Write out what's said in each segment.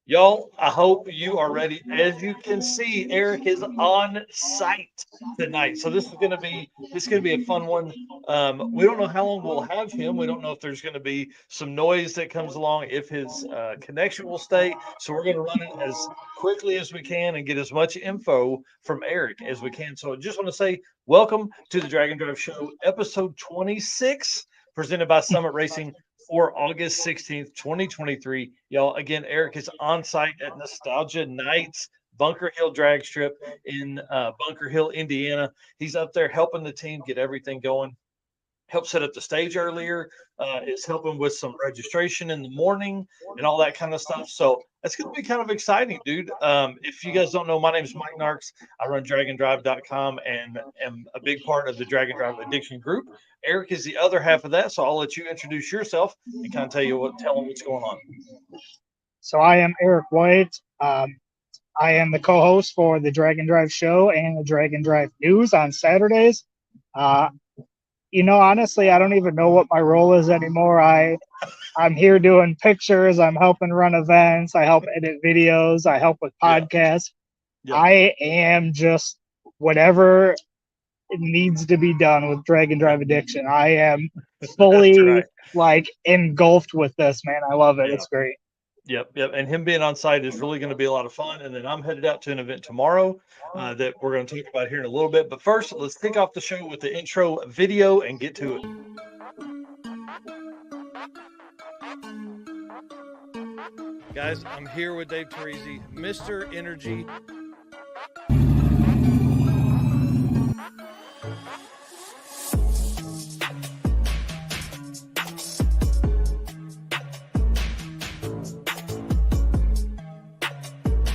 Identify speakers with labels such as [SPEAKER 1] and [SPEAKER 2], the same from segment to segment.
[SPEAKER 1] Y'all, I hope you are ready. As you can see, Eric is on site tonight, so this is gonna be a fun one. We don't know how long we'll have him. We don't know if there's going to be some noise that comes along, if his connection will stay. So we're going to run it as quickly as we can and get as much info from Eric as we can. So I just want to say welcome to the Dragon Drive Show, episode 26, presented by Summit Racing for August 16th, 2023. Y'all, again, Eric is on site at Nostalgia Nights Bunker Hill Drag Strip in Bunker Hill, Indiana. He's up there helping the team get everything going, help set up the stage earlier, is helping with some registration in the morning and all that kind of stuff. So that's going to be kind of exciting, dude. If you guys don't know, my name is Mike Narks. I run dragondrive.com and am a big part of the Dragon Drive Addiction group. Eric is the other half of that, so I'll let you introduce yourself and kind of tell them what's going on.
[SPEAKER 2] So I am Eric White. I am the co-host for the Dragon Drive show and the Dragon Drive News on Saturdays. Uh, honestly, I don't even know what my role is anymore. I'm here doing pictures. I'm helping run events. I help edit videos. I help with podcasts.
[SPEAKER 1] Yep.
[SPEAKER 2] I am just whatever needs to be done with Dragon Drive Addiction. I am fully engulfed with this, man. I love it.
[SPEAKER 1] Yeah.
[SPEAKER 2] It's great.
[SPEAKER 1] Yep. And him being on site is really going to be a lot of fun. And then I'm headed out to an event tomorrow that we're going to talk about here in a little bit. But first, let's kick off the show with the intro video and get to it. Guys, I'm here with Dave Teresi, Mr. Energy.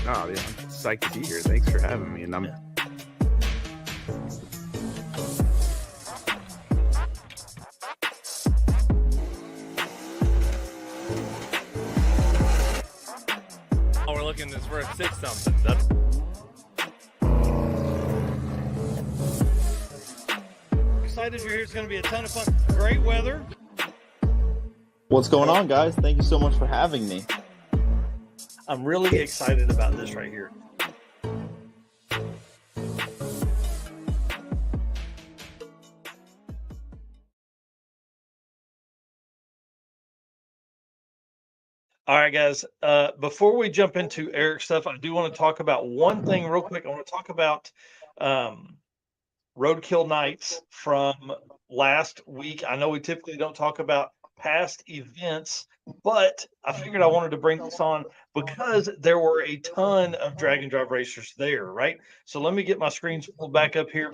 [SPEAKER 3] Oh, yeah, I'm psyched to be here. Thanks for having me. And I'm
[SPEAKER 4] we're looking for a 6-something. That's
[SPEAKER 1] excited you're here. It's going to be a ton of fun. Great weather.
[SPEAKER 5] What's going on, guys? Thank you so much for having me.
[SPEAKER 1] I'm really excited about this right here. All right, guys. Before we jump into Eric's stuff, I do want to talk about one thing real quick. I want to talk about Roadkill Nights from last week. I know we typically don't talk about past events, but I figured I wanted to bring this on because there were a ton of Dragon Drive racers there, right? So let me get my screens pulled back up here.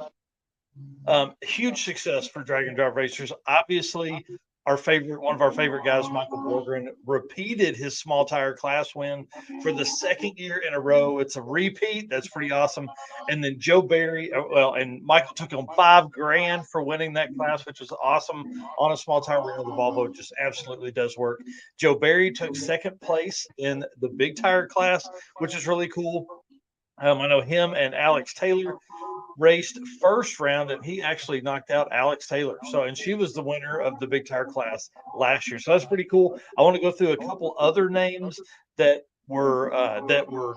[SPEAKER 1] Huge success for Dragon Drive racers. Obviously, one of our favorite guys, Michael Borgren, repeated his small tire class win for the second year in a row. It's a repeat. That's pretty awesome. And then Joe Barry, and Michael took home $5,000 for winning that class, which was awesome on a small tire. We know the Volvo just absolutely does work. Joe Barry took second place in the big tire class, which is really cool. I know him and Alex Taylor raced first round, and he actually knocked out Alex Taylor. And she was the winner of the big tire class last year. So that's pretty cool. I want to go through a couple other names that were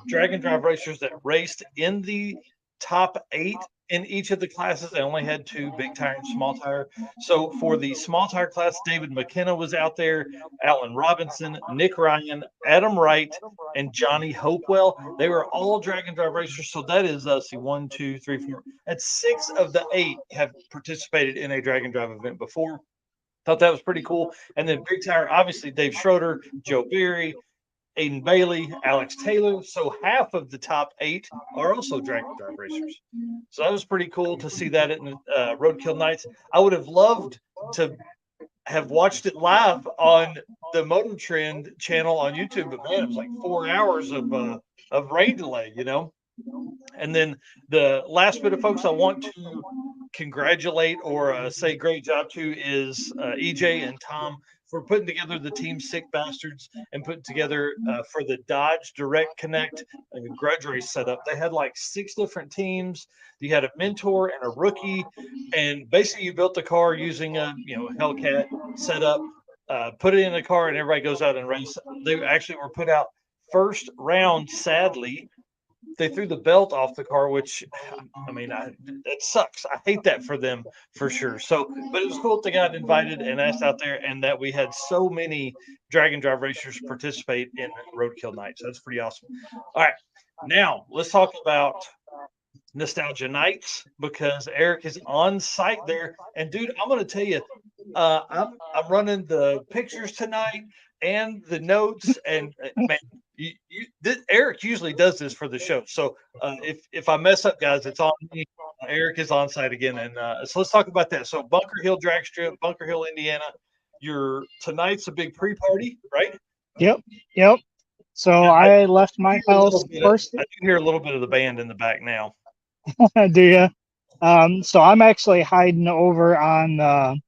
[SPEAKER 1] Dragon Drive racers that raced in the top 8 in each of the classes. They only had 2, big tire and small tire. So for the small tire class, David McKenna was out there, Alan Robinson, Nick Ryan, Adam Wright, and Johnny Hopewell. They were all Dragon Drive racers. So that is, see, 1, 2, 3, 4. That's 6 of the 8 have participated in a Dragon Drive event before. Thought that was pretty cool. And then big tire, obviously, Dave Schroeder, Joe Berry, Aiden Bailey, Alex Taylor. So half of the top 8 are also Dragon Drive racers. So that was pretty cool to see that in Roadkill Nights. I would have loved to have watched it live on the Motor Trend channel on YouTube, but man, it was like 4 hours of rain delay, And then the last bit of folks I want to congratulate or say great job to is EJ and Tom for putting together the Team Sick Bastards and putting together for the Dodge Direct Connect grudge race setup. They had like 6 different teams. You had a mentor and a rookie, and basically you built the car using a Hellcat setup, put it in a car, and everybody goes out and race. They actually were put out first round, sadly, they threw the belt off the car, which I mean, it sucks. I hate that for them for sure. So, but it was cool that they got invited and asked out there, and that we had so many drag and drive racers participate in Roadkill Night. So that's pretty awesome. All right, now let's talk about Nostalgia Nights, because Eric is on site there. And dude, I'm going to tell you, I'm running the pictures tonight and the notes, and man, Eric usually does this for the show. So if I mess up, guys, it's on me. Eric is on site again, and so let's talk about that. So Bunker Hill Drag Strip, Bunker Hill, Indiana. Tonight's a big pre-party, right?
[SPEAKER 2] Yep. So I left my house first.
[SPEAKER 1] I do hear a little bit of the band in the back now.
[SPEAKER 2] Do you? So I'm actually hiding over on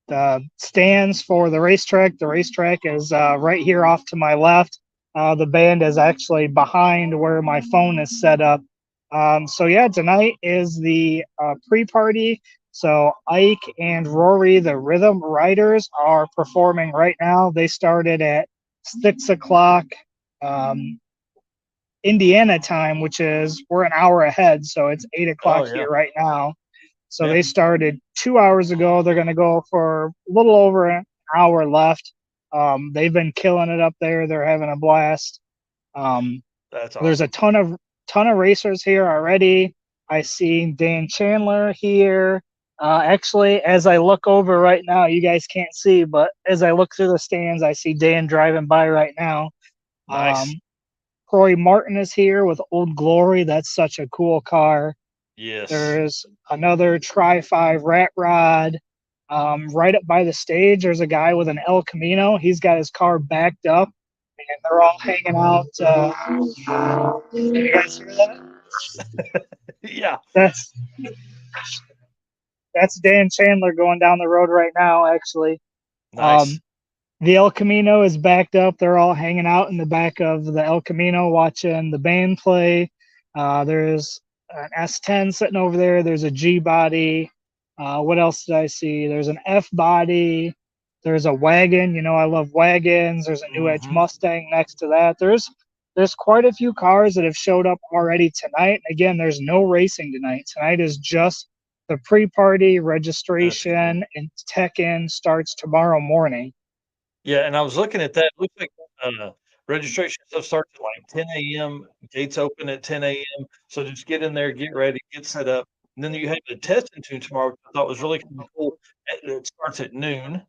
[SPEAKER 2] the stands for the racetrack. The racetrack is right here off to my left. The band is actually behind where my phone is set up. So yeah, tonight is the pre-party. So Ike and Rory, the Rhythm Riders, are performing right now. They started at 6 o'clock Indiana time, which is we're an hour ahead, so it's 8 o'clock here right now. So they started 2 hours ago. They're going to go for a little over an hour left. They've been killing it up there. They're having a blast.
[SPEAKER 1] That's awesome.
[SPEAKER 2] There's a ton of racers here already. I see Dan Chandler here. Actually, as I look over right now, you guys can't see, but as I look through the stands, I see Dan driving by right now.
[SPEAKER 1] Nice.
[SPEAKER 2] Troy Martin is here with Old Glory. That's such a cool car.
[SPEAKER 1] Yes.
[SPEAKER 2] There's another Tri-5 Rat Rod. Right up by the stage, there's a guy with an El Camino. He's got his car backed up, and they're all hanging out. You guys hear that?
[SPEAKER 1] Yeah.
[SPEAKER 2] That's Dan Chandler going down the road right now, actually.
[SPEAKER 1] Nice.
[SPEAKER 2] The El Camino is backed up. They're all hanging out in the back of the El Camino watching the band play. There's an S10 sitting over there. There's a G body. What else did I see? There's an F body. There's a wagon. You know, I love wagons. There's a New Edge Mustang next to that. There's quite a few cars that have showed up already tonight. Again, there's no racing tonight. Tonight is just the pre-party registration, and tech-in starts tomorrow morning.
[SPEAKER 1] Yeah, and I was looking at that. It looks like registration stuff starts at like 10 a.m. Gates open at 10 a.m. So just get in there, get ready, get set up. And then you have the test and tune tomorrow, which I thought was really kind of cool. It starts at noon.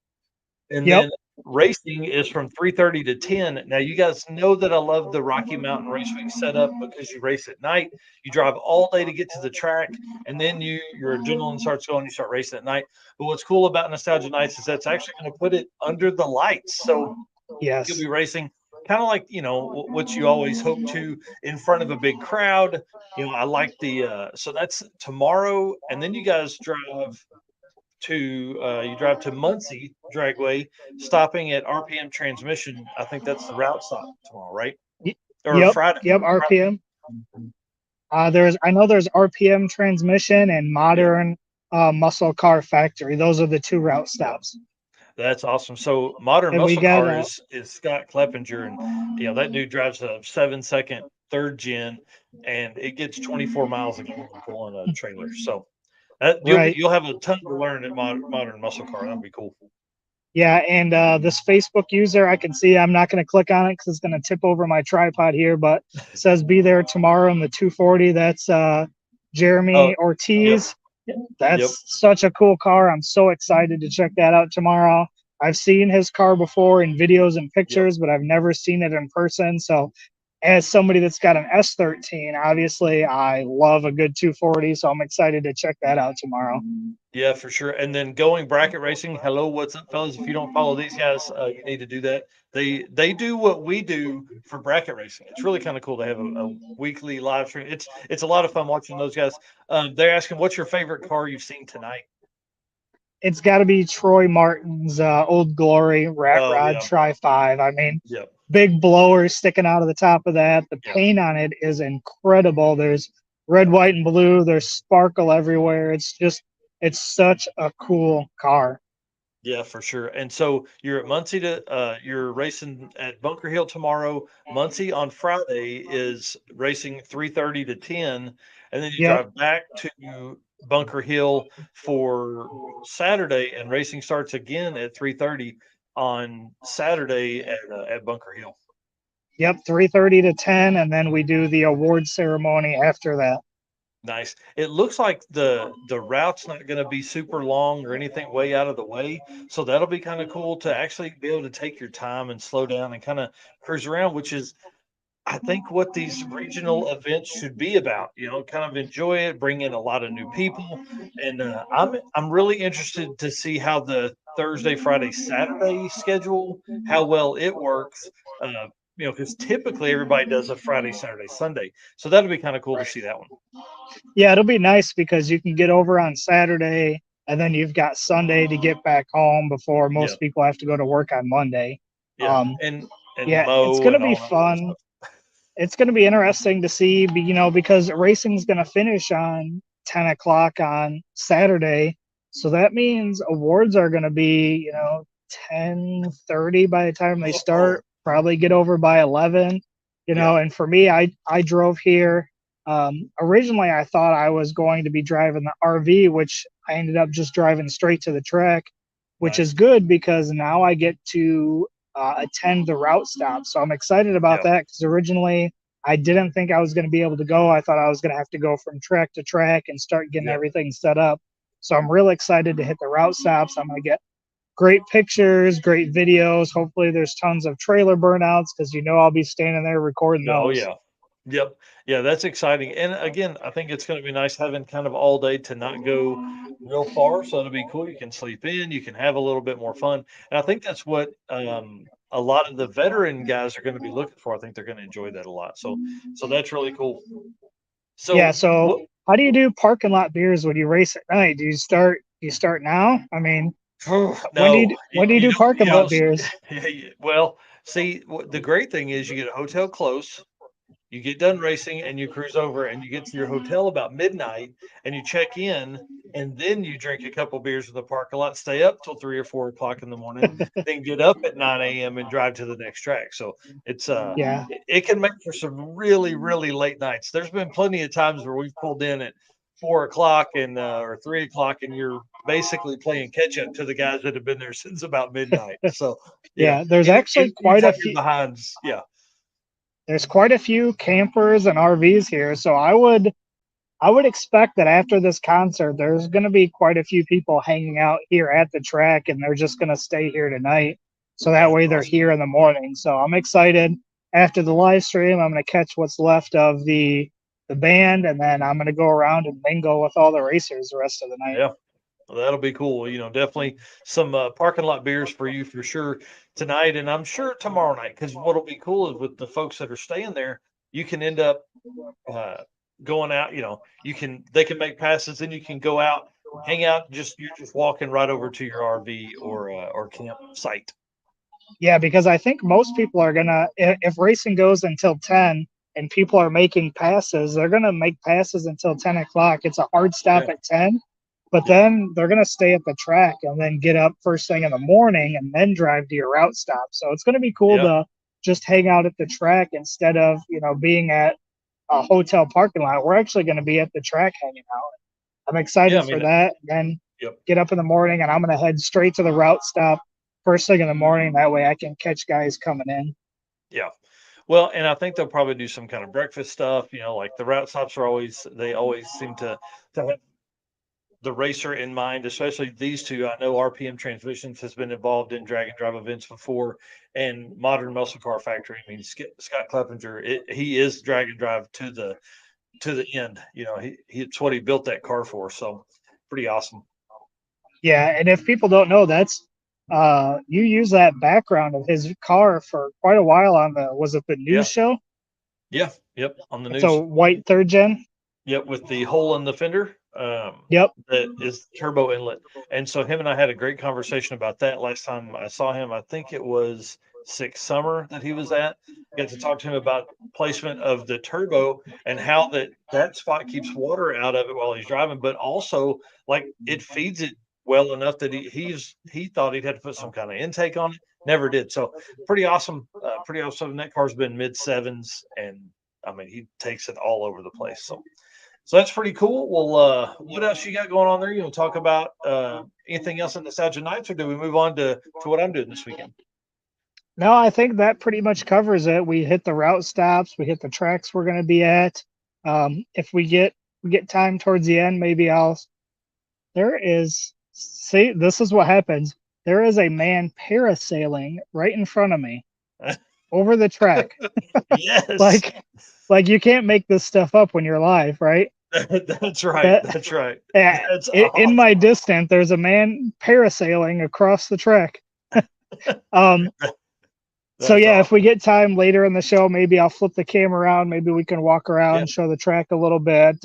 [SPEAKER 1] And then racing is from 3:30 to 10. Now, you guys know that I love the Rocky Mountain Raceway setup because you race at night. You drive all day to get to the track, and then your adrenaline starts going. You start racing at night. But what's cool about Nostalgia Nights is that's actually going to put it under the lights. So you'll be racing kind of like, you know, what you always hope to, in front of a big crowd. You know, I like so that's tomorrow, and then you guys drive to Muncie Dragway, stopping at RPM Transmission. I think that's the route stop tomorrow, right? Or Friday.
[SPEAKER 2] Yep, RPM. I know there's RPM Transmission and Modern Muscle Car Factory. Those are the two route stops.
[SPEAKER 1] That's awesome. So Modern Muscle Car is Scott Kleppinger, and you know that dude drives a 7-second third gen, and it gets 24 miles a gallon on a trailer. So you'll have a ton to learn at Modern Muscle Car. That'd be cool.
[SPEAKER 2] Yeah, and this Facebook user, I can see, I'm not going to click on it because it's going to tip over my tripod here, but it says be there tomorrow in the 240. That's Jeremy Ortiz. That's such a cool car. I'm so excited to check that out tomorrow. I've seen his car before in videos and pictures, but I've never seen it in person. So as somebody that's got an S13, obviously I love a good 240, so I'm excited to check that out tomorrow.
[SPEAKER 1] Yeah, for sure. And then going bracket racing. Hello, what's up, fellas? If you don't follow these guys, you need to do that. They do what we do for bracket racing. It's really kind of cool to have a weekly live stream. It's a lot of fun watching those guys. They're asking, what's your favorite car you've seen tonight?
[SPEAKER 2] It's got to be Troy Martin's Old Glory Rat Rod Tri-5. I mean, big blower sticking out of the top of that. The paint on it is incredible. There's red, white, and blue. There's sparkle everywhere. It's such a cool car.
[SPEAKER 1] Yeah, for sure. And so you're at Muncie you're racing at Bunker Hill tomorrow. Muncie on Friday is racing 3:30 to 10, and then you
[SPEAKER 2] Yep.
[SPEAKER 1] drive back to Bunker Hill for Saturday, and racing starts again at 3:30 on Saturday at Bunker Hill.
[SPEAKER 2] Yep, 3:30 to 10, and then we do the award ceremony after that.
[SPEAKER 1] Nice. It looks like the route's not going to be super long or anything way out of the way, so that'll be kind of cool to actually be able to take your time and slow down and kind of cruise around, which is I think what these regional events should be about. Kind of enjoy it, bring in a lot of new people, and I'm really interested to see how the Thursday, Friday, Saturday schedule, how well it works. Because typically everybody does a Friday, Saturday, Sunday, so that'll be kind of cool to see that one.
[SPEAKER 2] Yeah, it'll be nice because you can get over on Saturday, and then you've got Sunday to get back home before
[SPEAKER 1] Yeah,
[SPEAKER 2] most people have to go to work on Monday.
[SPEAKER 1] yeah, and
[SPEAKER 2] Yeah, it's
[SPEAKER 1] mow
[SPEAKER 2] going to
[SPEAKER 1] and
[SPEAKER 2] be
[SPEAKER 1] all that kind of
[SPEAKER 2] fun.
[SPEAKER 1] stuff.
[SPEAKER 2] It's going to be interesting to see, because racing's going to finish on 10 o'clock on Saturday. So that means awards are going to be, 10:30 by the time they
[SPEAKER 1] Oh,
[SPEAKER 2] start, probably get over by 11,
[SPEAKER 1] yeah,
[SPEAKER 2] and for me, I drove here. Originally, I thought I was going to be driving the RV, which I ended up just driving straight to the track, which is
[SPEAKER 1] nice.
[SPEAKER 2] good because now I get to attend the route stop. So I'm excited about
[SPEAKER 1] Yeah,
[SPEAKER 2] that because originally I didn't think I was going to be able to go. I thought I was going to have to go from track to track and start getting
[SPEAKER 1] yeah.
[SPEAKER 2] everything set up. So I'm real excited to hit the route stops. I'm going to get great pictures, great videos. Hopefully, there's tons of trailer burnouts because I'll be standing there recording
[SPEAKER 1] Yeah, oh,
[SPEAKER 2] those.
[SPEAKER 1] yeah. Yep. Yeah, that's exciting. And again, I think it's going to be nice having kind of all day to not go real far. So it'll be cool. You can sleep in, you can have a little bit more fun. And I think that's what a lot of the veteran guys are going to be looking for. I think they're going to enjoy that a lot. So that's really cool.
[SPEAKER 2] Yeah.
[SPEAKER 1] So
[SPEAKER 2] So
[SPEAKER 1] what
[SPEAKER 2] how do you do parking lot beers when you race at night? Do you start now? I mean, when do you
[SPEAKER 1] no,
[SPEAKER 2] do, when do you
[SPEAKER 1] you
[SPEAKER 2] do
[SPEAKER 1] don't
[SPEAKER 2] parking lot beers?
[SPEAKER 1] well, see, the great thing is you get a hotel close. You get done racing and you cruise over and you get to your hotel about midnight and you check in and then you drink a couple beers in the parking lot, stay up till 3 or 4 o'clock in the morning, then get up at 9 a.m. and drive to the next track. So it's
[SPEAKER 2] Yeah.
[SPEAKER 1] it can make for some really, really late nights. There's been plenty of times where we've pulled in at 4 o'clock and or 3 o'clock and you're basically playing catch up to the guys that have been there since about midnight. So yeah.
[SPEAKER 2] Yeah. There's actually
[SPEAKER 1] Anytime you're behinds, yeah.
[SPEAKER 2] there's quite a few campers and RVs here, so I would expect that after this concert, there's going to be quite a few people hanging out here at the track, and they're just going to stay here tonight. So that
[SPEAKER 1] That's
[SPEAKER 2] way they're
[SPEAKER 1] awesome.
[SPEAKER 2] here in the morning. So I'm excited. After the live stream, I'm going to catch what's left of the band, and then I'm going to go around and mingle with all the racers the rest of the night.
[SPEAKER 1] Yeah. Well, that'll be cool. Definitely some parking lot beers for you for sure tonight, and I'm sure tomorrow night. Because what'll be cool is with the folks that are staying there, you can end up uh, going out. They can make passes, and you can go out, hang out. You're just walking right over to your RV or campsite.
[SPEAKER 2] Yeah, because I think most people are gonna, if racing goes until 10 and people are making passes, they're gonna make passes until 10 o'clock. It's a hard stop
[SPEAKER 1] Yeah,
[SPEAKER 2] at 10, but
[SPEAKER 1] yeah,
[SPEAKER 2] then they're gonna stay at the track and then get up first thing in the morning and then drive to your route stop. So it's gonna be cool
[SPEAKER 1] yeah,
[SPEAKER 2] to just hang out at the track instead of being at a hotel parking lot. We're actually gonna be at the track hanging out. I'm
[SPEAKER 1] yeah.
[SPEAKER 2] excited
[SPEAKER 1] I
[SPEAKER 2] for
[SPEAKER 1] mean,
[SPEAKER 2] that. Then
[SPEAKER 1] yep,
[SPEAKER 2] get up in the morning and I'm gonna head straight to the route stop first thing in the morning. That way I can catch guys coming in.
[SPEAKER 1] yeah. Well, and I think they'll probably do some kind of breakfast stuff. Like the route stops they always seem to have the racer in mind, especially these two. I know RPM Transmissions has been involved in drag and drive events before, and Modern Muscle Car Factory. I mean, Scott Cleppinger, he is drag and drive to the end. It's what he built that car for. So pretty awesome.
[SPEAKER 2] Yeah, and if people don't know, that's you use that background of his car for quite a while on was it the news
[SPEAKER 1] Yeah,
[SPEAKER 2] show?
[SPEAKER 1] yeah, yep. On the
[SPEAKER 2] It's a
[SPEAKER 1] news.
[SPEAKER 2] white third gen.
[SPEAKER 1] Yep, with the hole in the fender,
[SPEAKER 2] Yep.
[SPEAKER 1] that is turbo inlet. And so him and I had a great conversation about that last time I saw him. I think it was Six Summer that he was at. Got to talk to him about placement of the turbo and how that spot keeps water out of it while he's driving, but also like it feeds it well enough that he thought he'd had to put some kind of intake on it. Never did. So pretty awesome. Pretty awesome. That car's been mid sevens, and I mean he takes it all over the place. So that's pretty cool. Well, what else you got going on there? You want to talk about anything else in Nostalgia Nights, or do we move on to what I'm doing this weekend?
[SPEAKER 2] No, I think that pretty much covers it. We hit the route stops, we hit the tracks we're going to be at. If we get time towards the end, maybe see, this is what happens. There is a man parasailing right in front of me over the track.
[SPEAKER 1] Yes.
[SPEAKER 2] like you can't make this stuff up when you're live, right?
[SPEAKER 1] That's right. That's right. That's
[SPEAKER 2] in my distance, there's a man parasailing across the track. So yeah,
[SPEAKER 1] awesome.
[SPEAKER 2] if we get time later in the show, maybe I'll flip the camera around. Maybe we can walk around and show the track a little bit.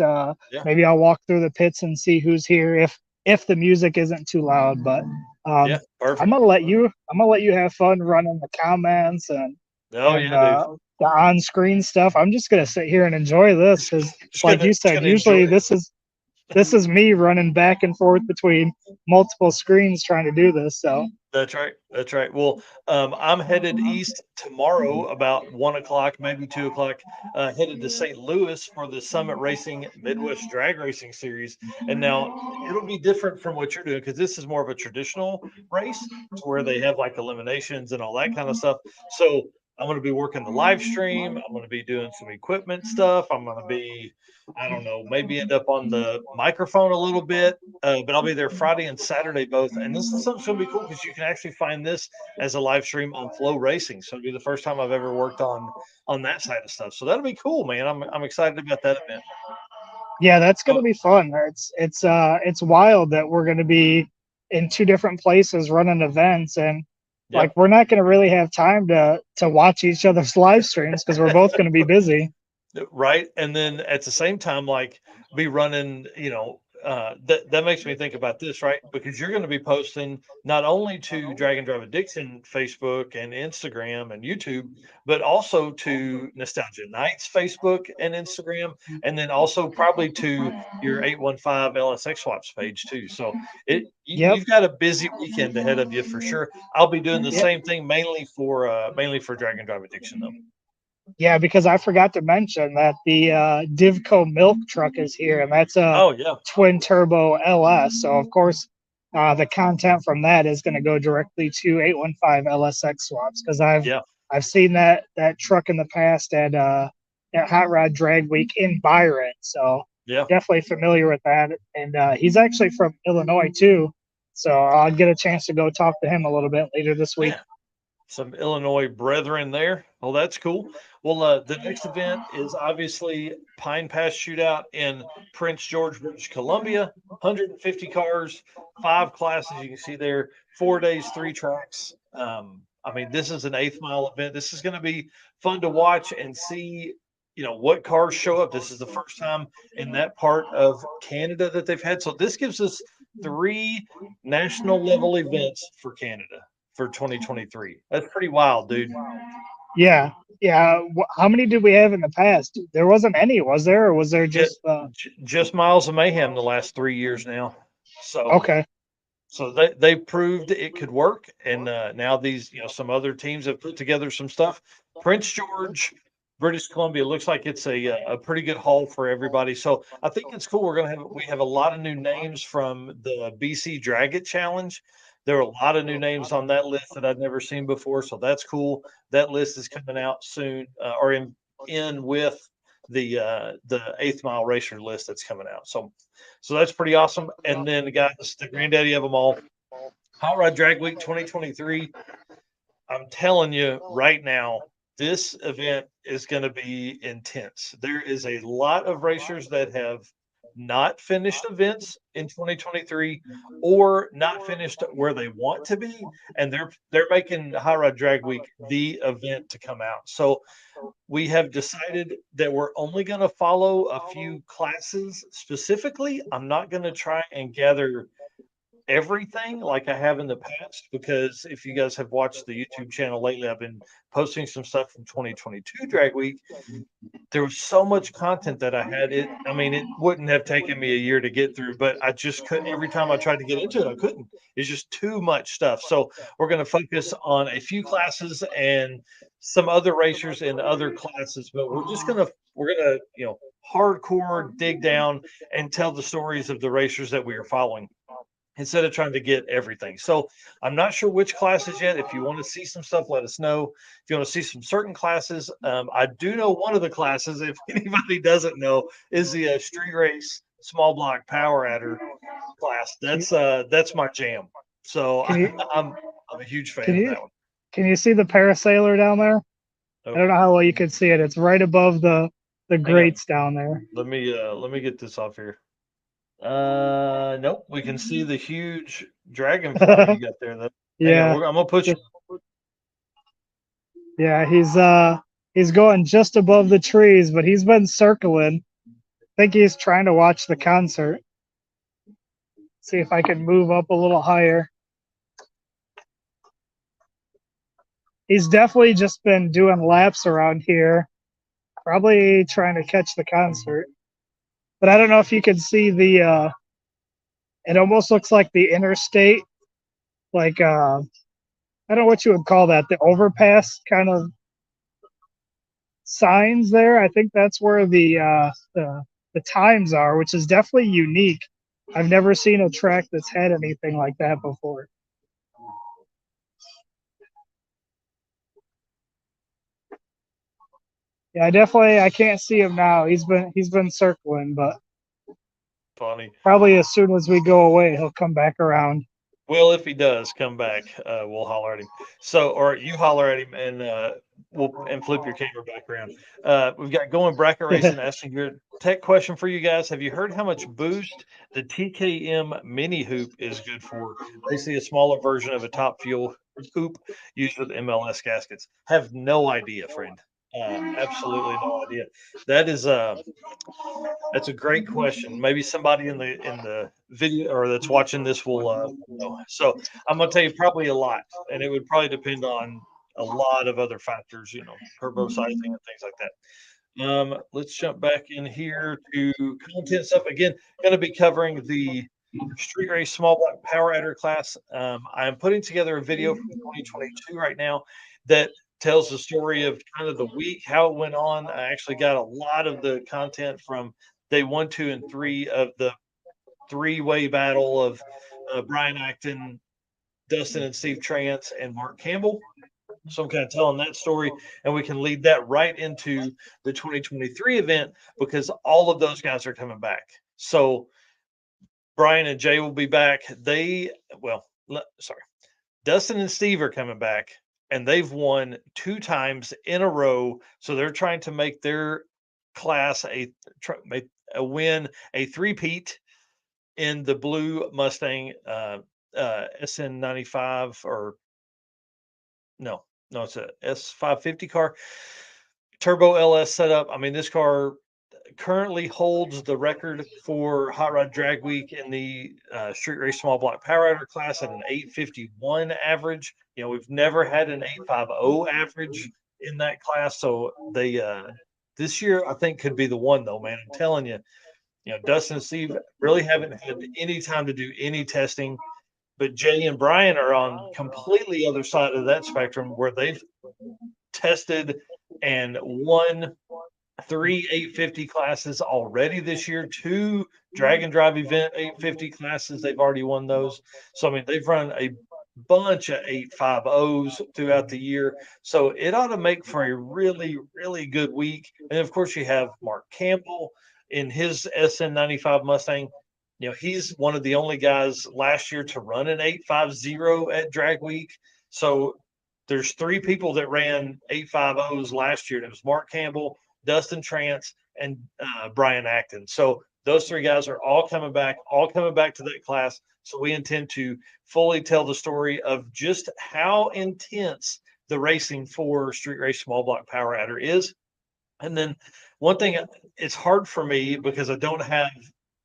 [SPEAKER 2] Maybe I'll walk through the pits and see who's here if the music isn't too loud. But
[SPEAKER 1] perfect.
[SPEAKER 2] I'm gonna let you have fun running the comments and the on-screen stuff. I'm just gonna sit here and enjoy this because, like you said, usually this is me running back and forth between multiple screens trying to do this. So
[SPEAKER 1] that's right. That's right. Well, I'm headed east tomorrow about 1 o'clock, maybe 2 o'clock. Headed to St. Louis for the Summit Racing Midwest Drag Racing Series, and now it'll be different from what you're doing because this is more of a traditional race where they have like eliminations and all that kind of stuff. So I'm going to be working the live stream. I'm going to be doing some equipment stuff. I'm going to be, I don't know, maybe end up on the microphone a little bit, but I'll be there Friday and Saturday both. And this is something going to be cool because you can actually find this as a live stream on Flow Racing. So it'll be the first time I've ever worked on that side of stuff. So that'll be cool, man. I'm excited about that event.
[SPEAKER 2] Yeah, that's going to be fun. It's wild that we're going to be in two different places running events, and like we're not going to really have time to watch each other's live streams because we're both going to be busy.
[SPEAKER 1] Right. And then at the same time, like be running, that makes me think about this, right? Because you're going to be posting not only to Drag and Drive Addiction Facebook and Instagram and YouTube, but also to Nostalgia Nights Facebook and Instagram, and then also probably to your 815 LSX Swaps page too. So you've got a busy weekend ahead of you for sure. I'll be doing the same thing mainly for Drag and Drive Addiction though.
[SPEAKER 2] Yeah, because I forgot to mention that the Divco milk truck is here, and that's a twin turbo LS. So of course, the content from that is going to go directly to 815 LSX Swaps because I've seen that truck in the past at Hot Rod Drag Week in Byron. So definitely familiar with that. And he's actually from Illinois too, so I'll get a chance to go talk to him a little bit later this week.
[SPEAKER 1] Some Illinois brethren there. Oh, that's cool. Well, the next event is obviously Pine Pass Shootout in Prince George, British Columbia. 150 cars, 5 classes. You can see there, 4 days, 3 tracks. I mean, this is an 8th mile event. This is going to be fun to watch and see, what cars show up. This is the first time in that part of Canada that they've had. So this gives us 3 national level events for Canada for 2023. That's pretty wild, dude.
[SPEAKER 2] Yeah. How many did we have in the past? There wasn't any, was there? Or was there
[SPEAKER 1] just Miles of Mayhem the last 3 years now? So
[SPEAKER 2] okay.
[SPEAKER 1] So they proved it could work, and now these some other teams have put together some stuff. Prince George, British Columbia looks like it's a pretty good haul for everybody. So I think it's cool. We have a lot of new names from the BC Drag It Challenge. There are a lot of new names on that list that I've never seen before, so that's cool. That list is coming out soon, or in with the 8th mile racer list that's coming out. So that's pretty awesome. And then guys, the granddaddy of them all, Hot Rod Drag Week 2023. I'm telling you right now, this event is going to be intense. There is a lot of racers that have not finished events in 2023 or not finished where they want to be, and they're making Hot Rod Drag Week the event to come out. So we have decided that we're only going to follow a few classes specifically. I'm not going to try and gather everything like I have in the past, because if you guys have watched the YouTube channel lately, I've been posting some stuff from 2022 Drag Week. There was so much content that I had. I mean, it wouldn't have taken me a year to get through, but I just couldn't. Every time I tried to get into it, I couldn't. It's just too much stuff. So we're going to focus on a few classes and some other racers in other classes, but we're gonna hardcore dig down and tell the stories of the racers that we are following, instead of trying to get everything. So I'm not sure which classes yet. If you want to see some stuff, let us know. If you want to see some certain classes, I do know one of the classes, if anybody doesn't know, is the street race small block power adder class. That's my jam. So
[SPEAKER 2] Can you
[SPEAKER 1] I'm a huge fan
[SPEAKER 2] can
[SPEAKER 1] of
[SPEAKER 2] you
[SPEAKER 1] that one.
[SPEAKER 2] can you see the parasailer down there?
[SPEAKER 1] Oh,
[SPEAKER 2] I don't know how well you can see it. It's right above the
[SPEAKER 1] hang on.
[SPEAKER 2] grates down there.
[SPEAKER 1] Let me get this off here. Nope. We can see the huge dragonfly you got there. Though. Hang on,
[SPEAKER 2] Yeah,
[SPEAKER 1] I'm gonna put you.
[SPEAKER 2] yeah. He's going just above the trees, but he's been circling. I think he's trying to watch the concert. See if I can move up a little higher. He's definitely just been doing laps around here, probably trying to catch the concert. But I don't know if you can see the. It almost looks like the interstate, like I don't know what you would call that, the overpass kind of signs there. I think that's where the times are, which is definitely unique. I've never seen a track that's had anything like that before. Yeah, I can't see him now. He's been circling, but
[SPEAKER 1] Funny.
[SPEAKER 2] probably as soon as we go away, he'll come back around.
[SPEAKER 1] Well, if he does come back, we'll holler at him. So, or you holler at him, and flip your camera back around. We've got Going Bracket Racing asking your tech question for you guys. Have you heard how much boost the TKM mini hoop is good for? Basically, a smaller version of a top fuel hoop used with MLS gaskets. Have no idea, friend. Absolutely no idea. That is that's a great question. Maybe somebody in the video or that's watching this will know. So I'm gonna tell you probably a lot, and it would probably depend on a lot of other factors, turbo sizing and things like that. Let's jump back in here to content stuff again. Going to be covering the street race small block power adder class. I'm putting together a video from 2022 right now that tells the story of kind of the week, how it went on. I actually got a lot of the content from day 1, 2, and 3 of the three-way battle of Brian Acton, Dustin and Steve Trance, and Mark Campbell. So I'm kind of telling that story, and we can lead that right into the 2023 event because all of those guys are coming back. So Brian and Jay will be back. Dustin and Steve are coming back, and they've won 2 times in a row. So they're trying to make their class a three-peat in the blue Mustang SN95 or no, it's a S550 car, turbo LS setup. I mean, this car currently holds the record for Hot Rod Drag Week in the street race small block power adder class at an 851 average. We've never had an 850 average in that class, so they this year I think could be the one though, man. I'm telling you, Dustin and Steve really haven't had any time to do any testing, but Jay and Brian are on completely other side of that spectrum where they've tested and won 3 850 classes already this year, 2 drag and drive event 850 classes. They've already won those. So, I mean, they've run a bunch of 850s throughout the year. So it ought to make for a really, really good week. And of course, you have Mark Campbell in his SN95 Mustang. He's one of the only guys last year to run an 850 at Drag Week. So there's 3 people that ran 850s last year. And it was Mark Campbell, Dustin Trance, and Brian Acton. So those 3 guys are all coming back to that class. So we intend to fully tell the story of just how intense the racing for street race small block power adder is. And then one thing, it's hard for me because I don't have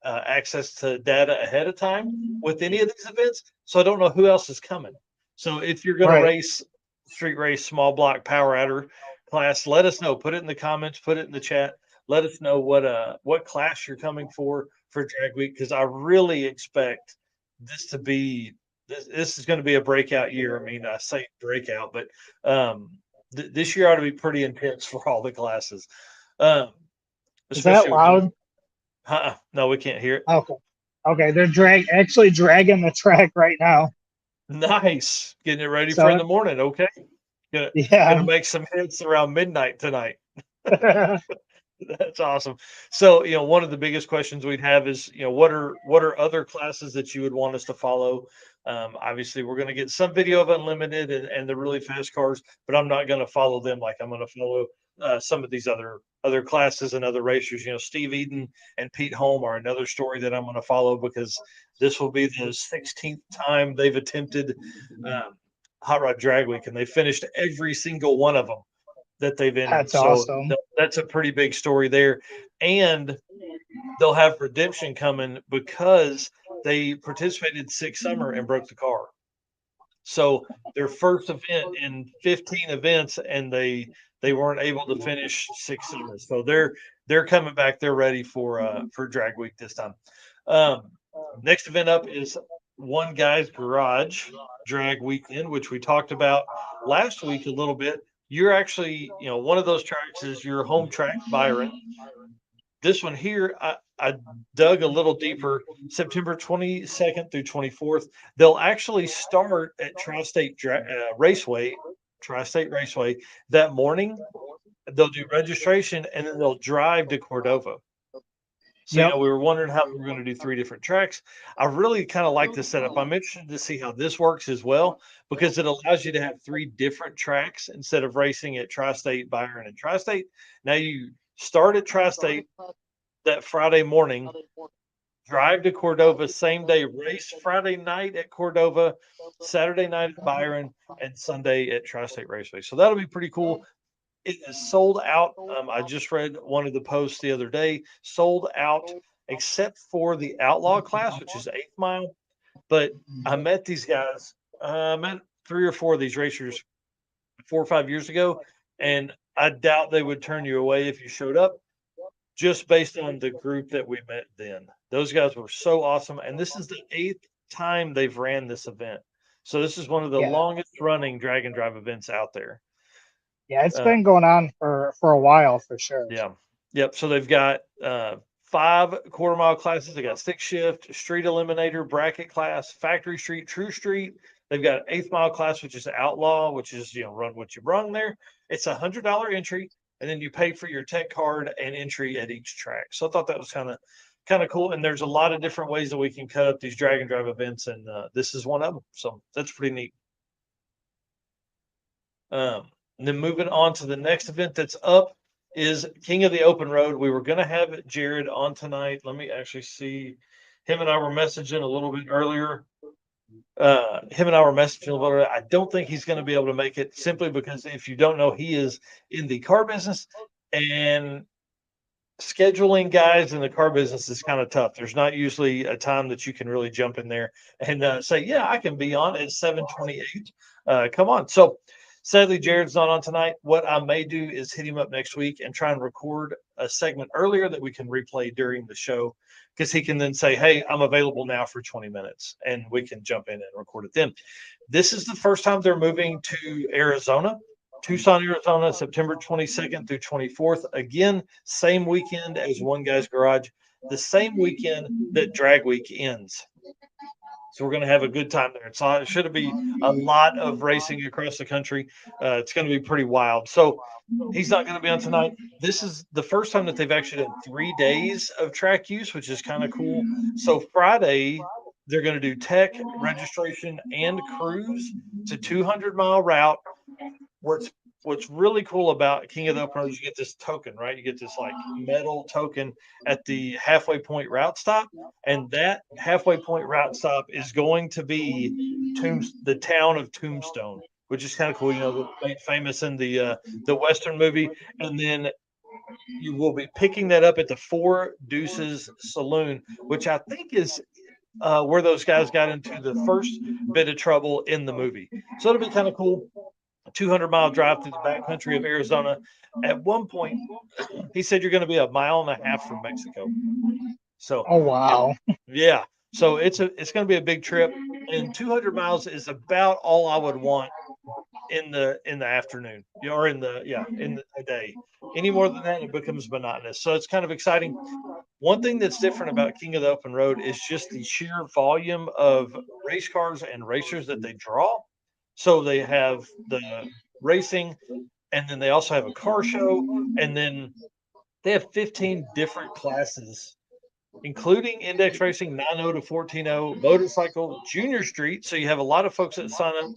[SPEAKER 1] access to data ahead of time with any of these events, so I don't know who else is coming. So if you're going to race street race small block power adder class, let us know. Put it in the comments. Put it in the chat. Let us know what class you're coming for Drag Week, because I really expect this to be this is going to be a breakout year. I mean, I say breakout, but this year ought to be pretty intense for all the classes.
[SPEAKER 2] Is that loud?
[SPEAKER 1] No, we can't hear it.
[SPEAKER 2] Okay, they're actually dragging the track right now.
[SPEAKER 1] Nice, getting it ready for in the morning. Okay, gonna make some hits around midnight tonight. That's awesome. So, one of the biggest questions we'd have is, what are other classes that you would want us to follow? Obviously, we're going to get some video of Unlimited and the really fast cars, but I'm not going to follow them like I'm going to follow some of these other classes and other racers. Steve Eden and Pete Holm are another story that I'm going to follow, because this will be the 16th time they've attempted Hot Rod Drag Week, and they finished every single one of them that they've entered.
[SPEAKER 2] That's awesome.
[SPEAKER 1] That's a pretty big story there. And they'll have redemption coming because they participated 6 summer and broke the car. So their first event in 15 events, and they weren't able to finish 6 summers. So they're coming back. They're ready for Drag Week this time. Next event up is One Guy's Garage Drag Weekend, which we talked about last week a little bit. You're actually, one of those tracks is your home track, Byron. This one here, I dug a little deeper. September 22nd through 24th, they'll actually start at Tri-State Raceway that morning. They'll do registration, and then they'll drive to Cordova. So, we were wondering how we were going to do 3 different tracks. I really kind of like this setup. I'm interested to see how this works as well, because it allows you to have 3 different tracks instead of racing at Tri-State, Byron, and Tri-State. Now you start at Tri-State that Friday morning, drive to Cordova same day, race Friday night at Cordova, Saturday night at Byron, and Sunday at Tri-State Raceway. So that'll be pretty cool. It is sold out. I just read one of the posts the other day, sold out except for the Outlaw class, which is 8th mile. But I met these guys. I met 3 or 4 of these racers 4 or 5 years ago, and I doubt they would turn you away if you showed up, just based on the group that we met then. Those guys were so awesome, and this is the 8th time they've ran this event. So this is one of the longest running drag and drive events out there.
[SPEAKER 2] Yeah, it's been going on for a while, for sure.
[SPEAKER 1] Yeah. Yep. So they've got 5 quarter-mile classes. They got stick shift, street eliminator, bracket class, factory street, true street. They've got 8th mile class, which is outlaw, which is, run what you brung there. It's $100 entry, and then you pay for your tech card and entry at each track. So I thought that was kind of cool. And there's a lot of different ways that we can cut up these drag and drive events, and this is one of them. So that's pretty neat. And then moving on to the next event that's up is King of the Open Road. We were going to have Jared on tonight. Let me actually see. Him and I were messaging a little bit earlier. I don't think he's going to be able to make it, simply because, if you don't know, he is in the car business, and scheduling guys in the car business is kind of tough. There's not usually a time that you can really jump in there and say, yeah, I can be on at 7:28. Come on. So sadly, Jared's not on tonight. What I may do is hit him up next week and try and record a segment earlier that we can replay during the show, because he can then say, hey, I'm available now for 20 minutes, and we can jump in and record it then. This is the first time they're moving to Arizona, Tucson, Arizona, September 22nd through 24th. Again, same weekend as One Guy's Garage, the same weekend that Drag Week ends. So we're going to have a good time there. It should be a lot of racing across the country. It's going to be pretty wild. So he's not going to be on tonight. This is the first time that they've actually done 3 days of track use, which is kind of cool. So Friday, they're going to do tech, registration, and cruise. It's a 200-mile route. What's really cool about King of the Open Road is you get this token, right? You get this like metal token at the halfway point route stop, and that halfway point route stop is going to be the town of Tombstone, which is kind of cool. Famous in the Western movie. And then you will be picking that up at the Four Deuces Saloon, which I think is where those guys got into the first bit of trouble in the movie. So it'll be kind of cool. A 200-mile drive through the backcountry of Arizona. At one point, he said you're going to be 1.5 miles from Mexico. So,
[SPEAKER 2] Oh wow.
[SPEAKER 1] yeah. So it's going to be a big trip, and 200 miles is about all I would want in the afternoon, or in a day. Any more than that, it becomes monotonous. So it's kind of exciting. One thing that's different about King of the Open Road is just the sheer volume of race cars and racers that they draw. So they have the racing, and then they also have a car show, and then they have 15 different classes, including index racing, 9.0 to 14.0, motorcycle, junior street. So you have a lot of folks that sign up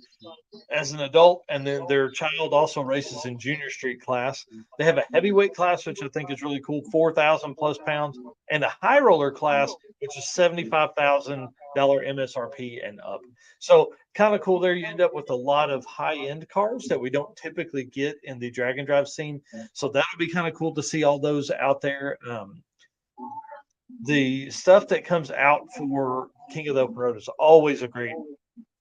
[SPEAKER 1] as an adult, and then their child also races in junior street class. They have a heavyweight class, which I think is really cool, 4,000 plus pounds, and a high roller class, which is $75,000 MSRP and up. So kind of cool there. You end up with a lot of high end cars that we don't typically get in the drag and drive scene. So that would be kind of cool to see all those out there. The stuff that comes out for King of the Open Road is always a great.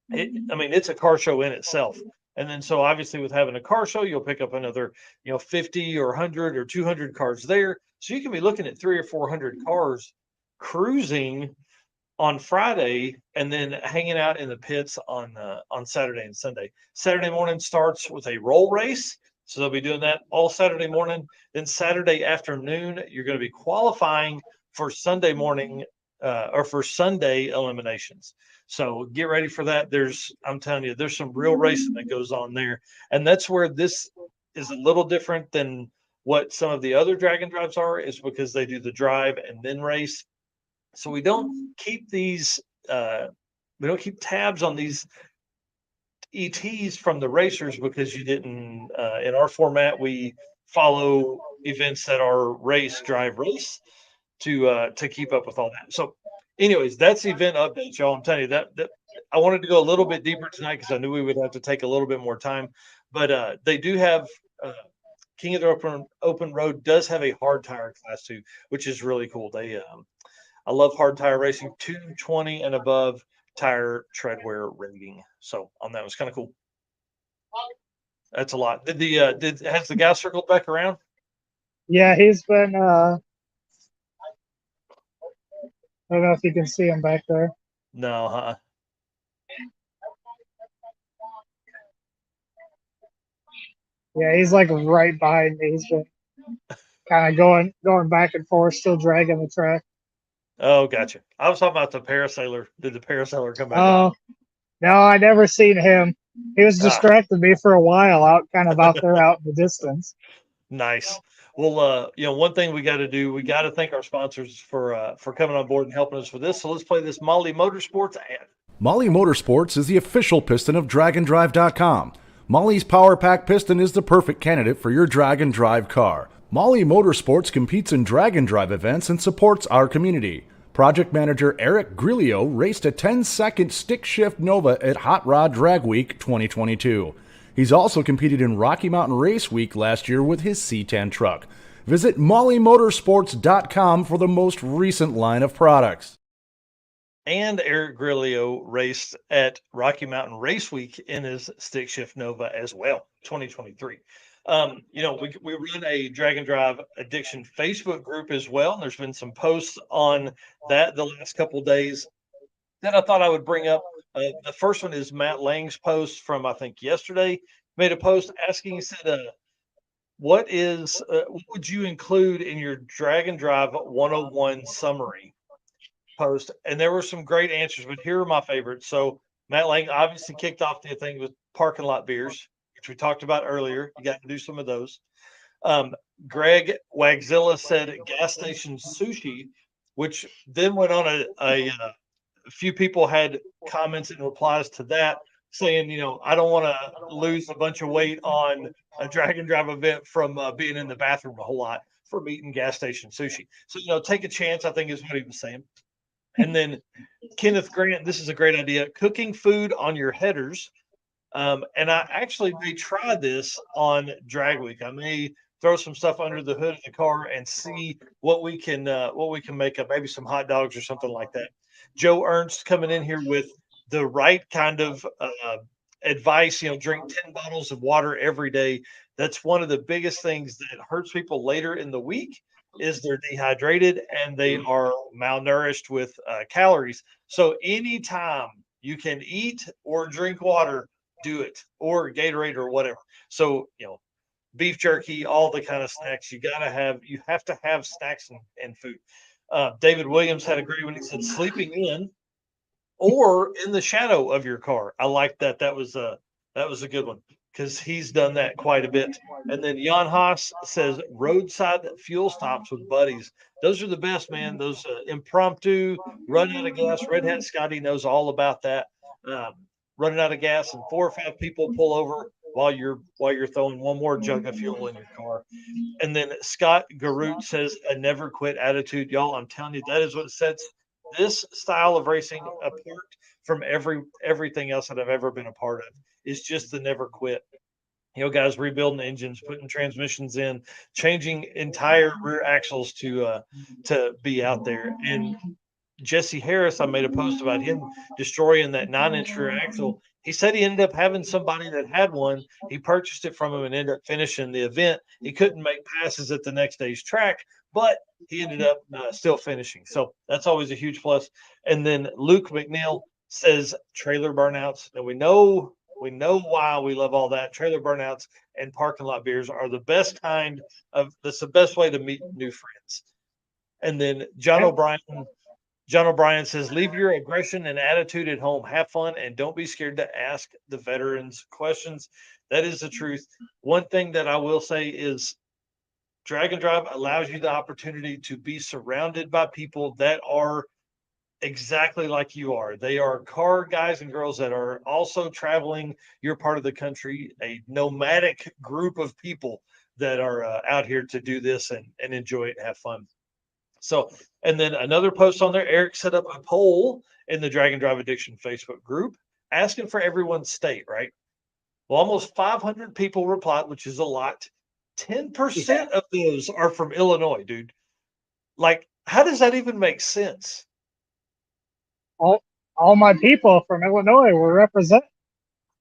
[SPEAKER 1] It's a car show in itself. And then so obviously with having a car show, you'll pick up another, 50 or 100 or 200 cars there. So you can be looking at 300 or 400 cars cruising on Friday, and then hanging out in the pits on Saturday and Sunday. Saturday morning starts with a roll race. So they'll be doing that all Saturday morning. Then Saturday afternoon, you're going to be qualifying for Sunday morning or for Sunday eliminations. So get ready for that. I'm telling you, there's some real racing that goes on there. And that's where this is a little different than what some of the other drag and drives are, is because they do the drive and then race. So we don't keep these, we don't keep tabs on these ETs from the racers, because you didn't, in our format, we follow events that are race, drive, race to keep up with all that. So anyways, that's the event update, y'all. I'm telling you that I wanted to go a little bit deeper tonight because I knew we would have to take a little bit more time, but they do have, King of the Open Road does have a hard tire class too, which is really cool. I love hard tire racing, 220 and above tire tread wear rating. So on that was kind of cool. That's a lot. Has the guy circled back around?
[SPEAKER 2] Yeah, he's been. I don't know if you can see him back there.
[SPEAKER 1] No, huh?
[SPEAKER 2] Yeah, he's like right behind me. He's been kind of going back and forth, still dragging the track.
[SPEAKER 1] Oh, gotcha. I was talking about the parasailer. Did the parasailer come back
[SPEAKER 2] Oh,
[SPEAKER 1] down?
[SPEAKER 2] no, I never seen him. He was
[SPEAKER 1] Ah.
[SPEAKER 2] distracting me for a while, out there out in the distance.
[SPEAKER 1] Nice. Well, one thing we got to do, we got to thank our sponsors for coming on board and helping us with this. So let's play this Molly Motorsports ad.
[SPEAKER 6] Molly Motorsports is the official piston of DragOnDrive.com. Molly's Power Pack piston is the perfect candidate for your drag and drive car. Molly Motorsports competes in drag and drive events and supports our community. Project manager Eric Grillo raced a 10-second stick shift Nova at Hot Rod Drag Week 2022. He's also competed in Rocky Mountain Race Week last year with his C10 truck. Visit mollymotorsports.com for the most recent line of products.
[SPEAKER 1] And Eric Grillo raced at Rocky Mountain Race Week in his stick shift Nova as well, 2023. We run a Drag and Drive Addiction Facebook group as well. And there's been some posts on that the last couple of days that I thought I would bring up. The first one is Matt Lang's post from, I think, yesterday. Made a post asking, he said, what would you include in your Drag and Drive 101 summary post? And there were some great answers, but here are my favorites. So Matt Lang obviously kicked off the thing with parking lot beers, which we talked about earlier. You got to do some of those. Greg Wagzilla said gas station sushi, which then went on a few people had comments and replies to that saying, I don't want to lose a bunch of weight on a drag and drive event from being in the bathroom a whole lot from eating gas station sushi. So, take a chance, I think is what he was saying. And then Kenneth Grant, this is a great idea, cooking food on your headers. And I actually may try this on Drag Week. I may throw some stuff under the hood of the car and see what we can make up, maybe some hot dogs or something like that. Joe Ernst coming in here with the right kind of advice. Drink 10 bottles of water every day. That's one of the biggest things that hurts people later in the week is they're dehydrated and they are malnourished with calories. So anytime you can eat or drink water, do it, or Gatorade or whatever. So, beef jerky, all the kind of snacks you have to have snacks and food. David Williams had a great one. He said sleeping in or in the shadow of your car. I like that. That was a good one because he's done that quite a bit. And then Jan Haas says roadside fuel stops with buddies. Those are the best, man. Those impromptu run out of gas. Red Hat Scotty knows all about that. Running out of gas and 4 or 5 people pull over while you're throwing one more jug of fuel in your car. And then Scott Garut says a never quit attitude. Y'all, I'm telling you, that is what sets this style of racing apart from everything else that I've ever been a part of. Is just the never quit. Guys rebuilding engines, putting transmissions in, changing entire rear axles to be out there. And Jesse Harris, I made a post about him destroying that 9-inch rear axle. He said he ended up having somebody that had one. He purchased it from him and ended up finishing the event. He couldn't make passes at the next day's track, but he ended up still finishing. So that's always a huge plus. And then Luke McNeil says trailer burnouts. And we know why we love all that. Trailer burnouts and parking lot beers are the best that's the best way to meet new friends. And then John O'Brien says, leave your aggression and attitude at home. Have fun and don't be scared to ask the veterans questions. That is the truth. One thing that I will say is Drag and Drive allows you the opportunity to be surrounded by people that are exactly like you are. They are car guys and girls that are also traveling your part of the country, a nomadic group of people that are out here to do this and enjoy it and have fun. So, and then another post on there, Eric set up a poll in the Drag and Drive Addiction Facebook group asking for everyone's state, right? Well, almost 500 people replied, which is a lot. 10% of those are from Illinois, dude. Like, how does that even make sense?
[SPEAKER 2] All my people from Illinois were represented.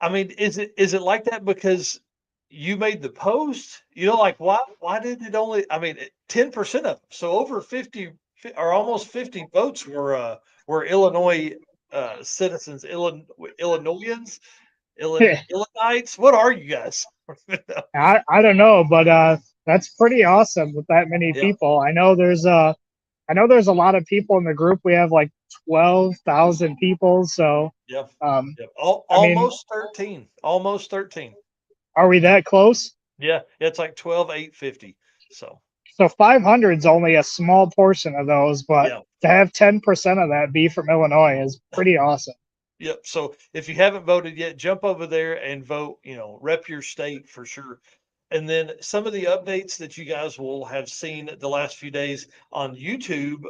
[SPEAKER 1] I mean, is it like that because you made the post? Like why did it only? I mean, 10% of them. So over 50 or almost 50 votes were Illinois citizens, Illinoisans, Illinoites. What are you guys?
[SPEAKER 2] I don't know, but that's pretty awesome with that many people. I know there's a lot of people in the group. We have like 12,000 people. So
[SPEAKER 1] almost 13. Almost 13.
[SPEAKER 2] Are we that close?
[SPEAKER 1] Yeah, it's like 12,850. So
[SPEAKER 2] 500 is only a small portion of those, but to have 10% of that be from Illinois is pretty awesome.
[SPEAKER 1] Yep. So if you haven't voted yet, jump over there and vote, rep your state for sure. And then some of the updates that you guys will have seen the last few days on YouTube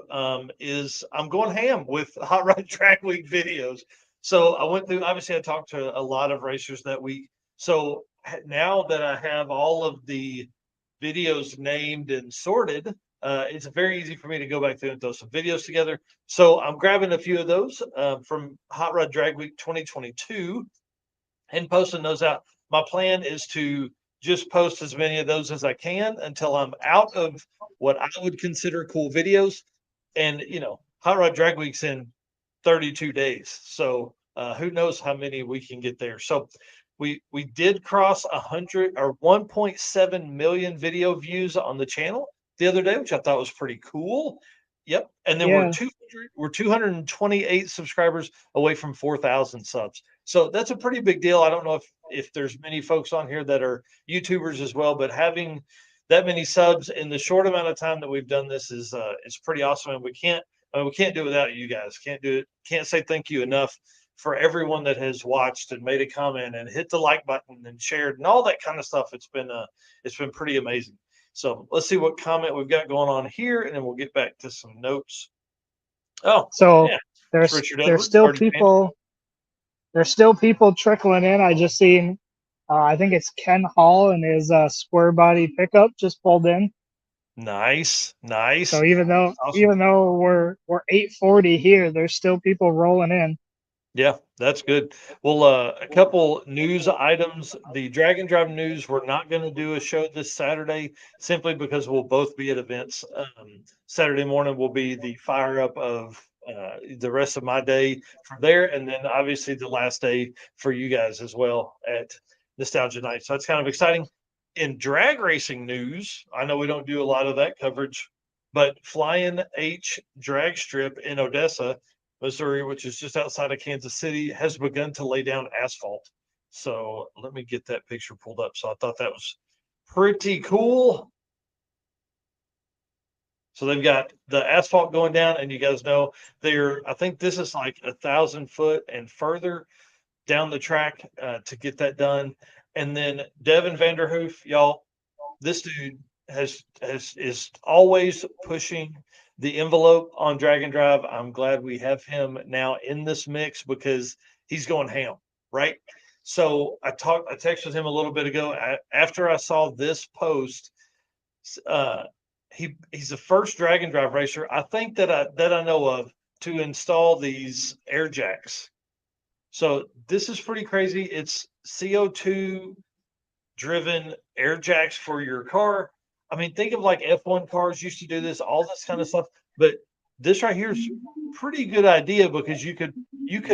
[SPEAKER 1] is I'm going ham with Hot Rod Track Week videos. So I went through, obviously I talked to a lot of racers that week. So now that I have all of the videos named and sorted, it's very easy for me to go back through and throw some videos together. So I'm grabbing a few of those from Hot Rod Drag Week 2022 and posting those out. My plan is to just post as many of those as I can until I'm out of what I would consider cool videos. And, Hot Rod Drag Week's in 32 days. So who knows how many we can get there. So we did cross 100 or 1.7 million video views on the channel the other day, which I thought was pretty cool. Yep. And then we're 228 subscribers away from 4,000 subs. So that's a pretty big deal. I don't know if there's many folks on here that are YouTubers as well, but having that many subs in the short amount of time that we've done this is pretty awesome. And we can't do it without you guys. Can't say thank you enough for everyone that has watched and made a comment and hit the like button and shared and all that kind of stuff. It's been pretty amazing. So let's see what comment we've got going on here, and then we'll get back to some notes. Oh,
[SPEAKER 2] so
[SPEAKER 1] yeah.
[SPEAKER 2] There's still people trickling in. I just seen I think it's Ken Hall and his square body pickup just pulled in.
[SPEAKER 1] Nice.
[SPEAKER 2] So even though
[SPEAKER 1] Awesome.
[SPEAKER 2] we're 8:40 here, there's still people rolling in.
[SPEAKER 1] Yeah, that's good. Well, a couple news items. The Dragon Drive News, we're not going to do a show this Saturday simply because we'll both be at events. Saturday morning will be the fire up of the rest of my day from there. And then obviously the last day for you guys as well at Nostalgia Night. So that's kind of exciting. In drag racing news, I know we don't do a lot of that coverage, but Flying H Drag Strip in Odessa, Missouri, which is just outside of Kansas City, has begun to lay down asphalt. So let me get that picture pulled up. So I thought that was pretty cool. So they've got the asphalt going down, and you guys know I think this is like 1,000 foot and further down the track to get that done. And then Devin Vanderhoof, y'all, this dude is always pushing the envelope on Drag and Drive. I'm glad we have him now in this mix because he's going ham, right? So I texted him a little bit ago after I saw this post. He's the first Drag and Drive racer I think that I know of to install these air jacks. So this is pretty crazy. It's CO2 driven air jacks for your car. I mean, think of like F1 cars used to do this, all this kind of stuff. But this right here is pretty good idea because you could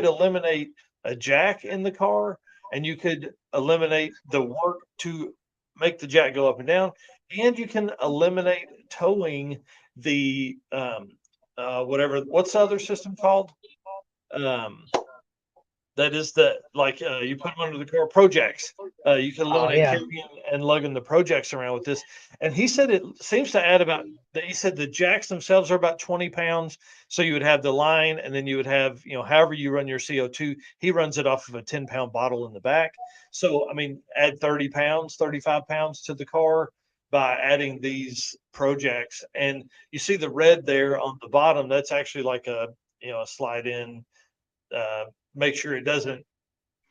[SPEAKER 1] eliminate a jack in the car and you could eliminate the work to make the jack go up and down, and you can eliminate towing the what's the other system called? That is you put them under the car projects. You can eliminate carrying and lugging the projects around with this. And he said it seems to add he said the jacks themselves are about 20 pounds. So you would have the line and then you would have, however you run your CO2, he runs it off of a 10-pound bottle in the back. So, I mean, add 30 pounds, 35 pounds to the car by adding these projects. And you see the red there on the bottom, that's actually like a slide in, make sure it doesn't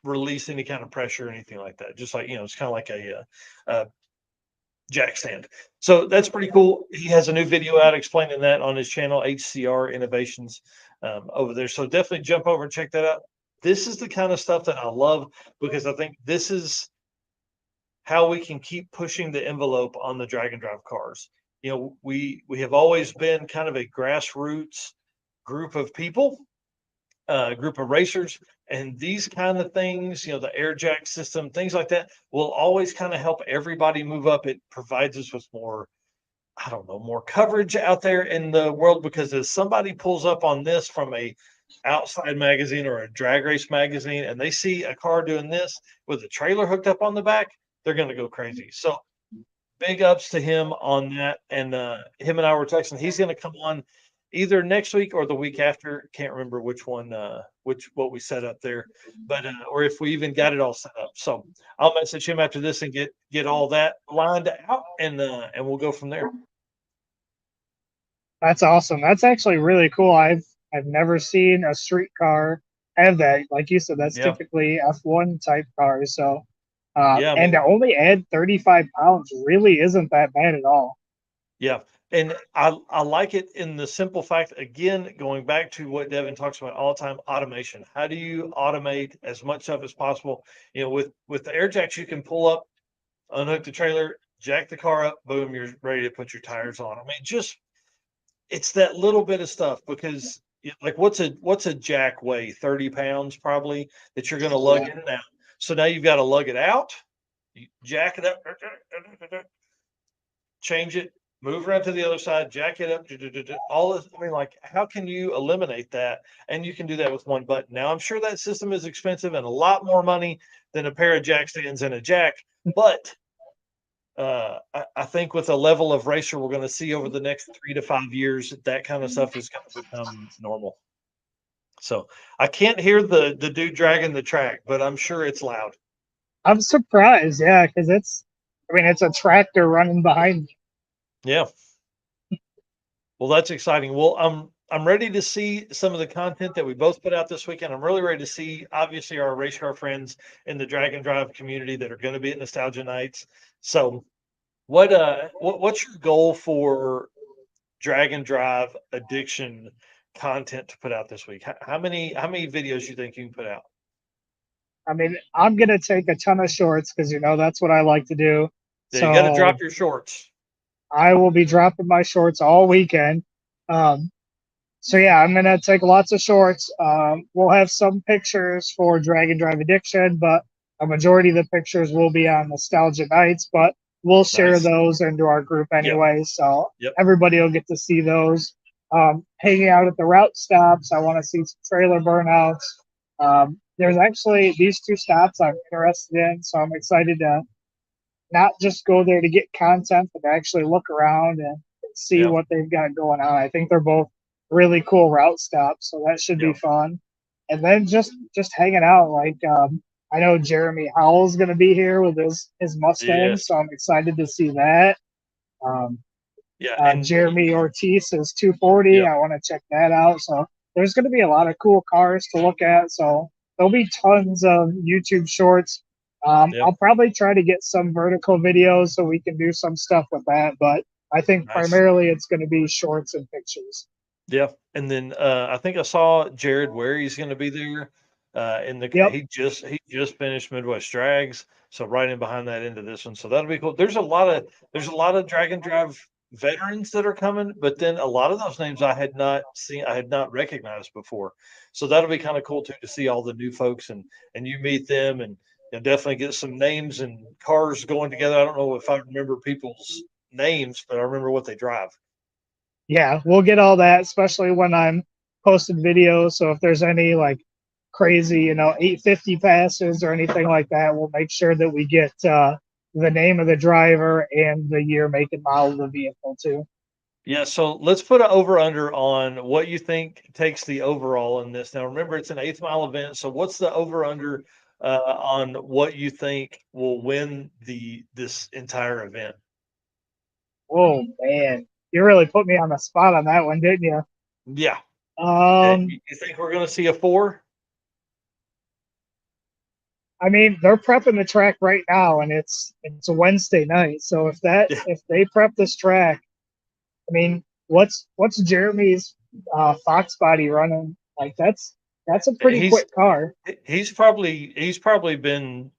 [SPEAKER 1] release any kind of pressure or anything like that. Just like, it's kind of like a jack stand. So that's pretty cool. He has a new video out explaining that on his channel, HCR Innovations, over there. So definitely jump over and check that out. This is the kind of stuff that I love because I think this is how we can keep pushing the envelope on the Drag and Drive cars. We have always been kind of a grassroots group of people, group of racers, and these kind of things, the air jack system, things like that will always kind of help everybody move up. It provides us with more coverage out there in the world, because if somebody pulls up on this from a outside magazine or a drag race magazine and they see a car doing this with a trailer hooked up on the back, they're going to go crazy. So big ups to him on that. And him and I were texting. He's going to come on either next week or the week after. Can't remember which one, what we set up there, but or if we even got it all set up. So I'll message him after this and get all that lined out, and we'll go from there.
[SPEAKER 2] That's awesome. That's actually really cool. I've never seen a street car have that. Like you said, that's typically F1 type cars. So and to only add 35 pounds really isn't that bad at all.
[SPEAKER 1] Yeah. And I like it in the simple fact, again, going back to what Devin talks about all the time, automation. How do you automate as much stuff as possible? With the air jacks, you can pull up, unhook the trailer, jack the car up, boom, you're ready to put your tires on. I mean, it's that little bit of stuff, because like what's a jack weigh? 30 pounds probably, that you're going to lug in and out. So now you've got to lug it out, you jack it up, change it, move around to the other side, jack it up, all this. I mean, like, how can you eliminate that? And you can do that with one button. Now, I'm sure that system is expensive and a lot more money than a pair of jack stands and a jack. But I think with the level of racer we're going to see over the next 3 to 5 years, that kind of stuff is going to become normal. So I can't hear the dude dragging the track, but I'm sure it's loud.
[SPEAKER 2] I'm surprised, yeah, because it's a tractor running behind me.
[SPEAKER 1] Yeah. Well, that's exciting. Well, I'm ready to see some of the content that we both put out this weekend. I'm really ready to see, obviously, our race car friends in the Drag and Drive community that are going to be at Nostalgia Nights. So, what's your goal for Drag and Drive addiction content to put out this week? How many videos you think you can put out?
[SPEAKER 2] I mean, I'm gonna take a ton of shorts because that's what I like to do.
[SPEAKER 1] Yeah, you got to
[SPEAKER 2] So
[SPEAKER 1] drop your shorts.
[SPEAKER 2] I will be dropping my shorts all weekend. So yeah, I'm gonna take lots of shorts. We'll have some pictures for Drag and Drive Addiction, but a majority of the pictures will be on Nostalgia Nights. But we'll share
[SPEAKER 1] Nice.
[SPEAKER 2] those into our group anyway, so
[SPEAKER 1] Yep.
[SPEAKER 2] everybody will get to see those. Hanging out at the route stops, I want to see some trailer burnouts. There's actually these 2 stops I'm interested in, so I'm excited to not just go there to get content, but to actually look around and see
[SPEAKER 1] Yep.
[SPEAKER 2] what they've got going on. I think they're both really cool route stops, so that should be
[SPEAKER 1] Yep.
[SPEAKER 2] fun. And then just hanging out. Like I know Jeremy Howell's going to be here with his Mustang,
[SPEAKER 1] Yes.
[SPEAKER 2] so I'm excited to see that.
[SPEAKER 1] Yeah, and
[SPEAKER 2] Jeremy Ortiz's 240.
[SPEAKER 1] Yep.
[SPEAKER 2] I want to check that out. So there's going to be a lot of cool cars to look at. So there'll be tons of YouTube shorts.
[SPEAKER 1] Yep.
[SPEAKER 2] I'll probably try to get some vertical videos so we can do some stuff with that. But I think
[SPEAKER 1] Nice.
[SPEAKER 2] primarily it's going to be shorts and pictures.
[SPEAKER 1] Yeah, and then I think I saw Jared Ware's going to be there. In the
[SPEAKER 2] Yep.
[SPEAKER 1] he just finished Midwest Drags, so right in behind that into this one. So that'll be cool. There's a lot of Drag and Drive veterans that are coming, but then a lot of those names I had not seen, I had not recognized before. So that'll be kind of cool too to see all the new folks and you meet them and definitely get some names and cars going together. I don't know if I remember people's names, but I remember what they drive.
[SPEAKER 2] Yeah, we'll get all that, especially when I'm posting videos. So if there's any like crazy, 850 passes or anything like that, we'll make sure that we get the name of the driver and the year, make, and model of the vehicle too.
[SPEAKER 1] Yeah, so let's put an over under on what you think takes the overall in this. Now, remember, it's an 8th mile event. So, what's the over under on what you think will win this entire event?
[SPEAKER 2] Oh man, you really put me on the spot on that one, didn't you?
[SPEAKER 1] Yeah. You think we're going to see a 4?
[SPEAKER 2] I mean, they're prepping the track right now, and it's a Wednesday night. So if they prep this track, I mean, what's Jeremy's Fox body running? Like that's a pretty quick car.
[SPEAKER 1] He's probably been,